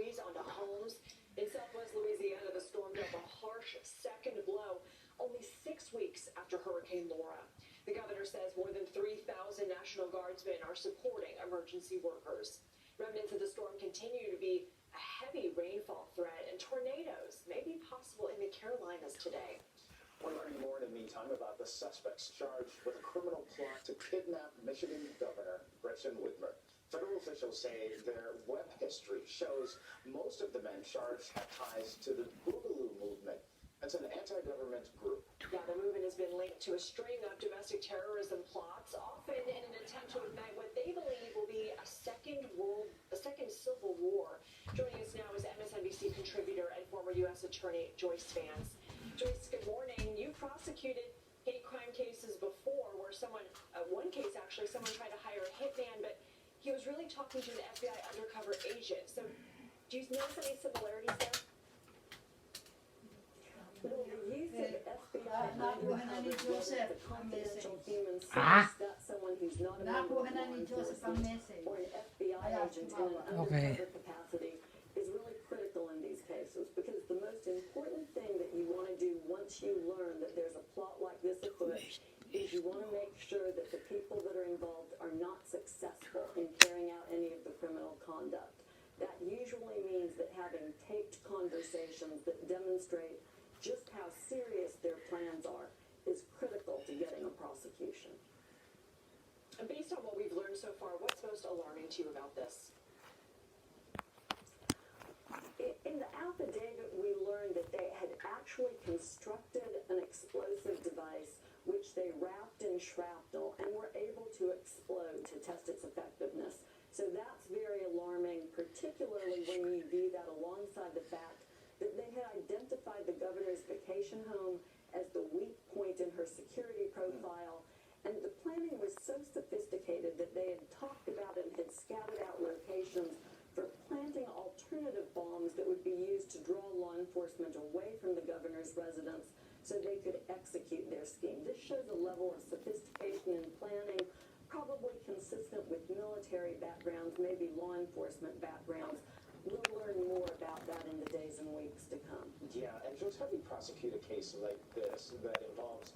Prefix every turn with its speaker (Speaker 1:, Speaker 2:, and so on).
Speaker 1: trees onto homes. In southwest Louisiana, the storm dealt a harsh second blow only 6 weeks after Hurricane Laura. The governor says more than 3,000 National Guardsmen are supporting emergency workers. Remnants of the storm continue to be a heavy rainfall threat, and tornadoes may be possible in the Carolinas today.
Speaker 2: We're learning more in the meantime about the suspects charged with a criminal plot to kidnap Michigan Governor Gretchen Whitmer. Federal officials say their web history shows most of the men charged have ties to the Boogaloo movement. That's an anti-government group.
Speaker 1: Yeah, the movement has been linked to a string of domestic terrorism plots, often in an attempt to ignite what they believe will be a second civil war. Joining us now is MSNBC contributor and former U.S. Attorney Joyce Vance. Joyce, good morning. You prosecuted hate crime cases before where one case actually, someone tried to hire a hitman, but he was really talking to an FBI undercover agent. So do you notice any similarities there?
Speaker 3: Well, the use of FBI undercover confidential human source, that's someone who's not a member of law enforcement or an FBI agent in an undercover capacity is really critical in these cases, because the most important thing that you want to do once you learn that there's a plot like this afoot is you want to make sure that the people that are involved are not successful in carrying out any of the criminal conduct. That usually means that having taped conversations that demonstrate just how serious their plans are is critical to getting a prosecution.
Speaker 1: And based on what we've learned so far, what's most alarming to you about this?
Speaker 3: In the affidavit, we learned that they had actually constructed an explosive device which they wrapped in shrapnel and were able to explode to test its effectiveness. So that's very alarming, particularly when you view that alongside the fact that they had identified the governor's vacation home as the weak point in her security profile, and the planning was so sophisticated that they had talked about and had scouted out locations for planting alternative bombs that would be used to draw law enforcement away from the governor's residence so they could execute their scheme. This shows a level of sophistication in planning, probably consistent with military backgrounds, maybe law enforcement backgrounds. We'll learn more about that in the days and weeks to come.
Speaker 2: Yeah, and Joyce, how do you prosecute a case like this that involves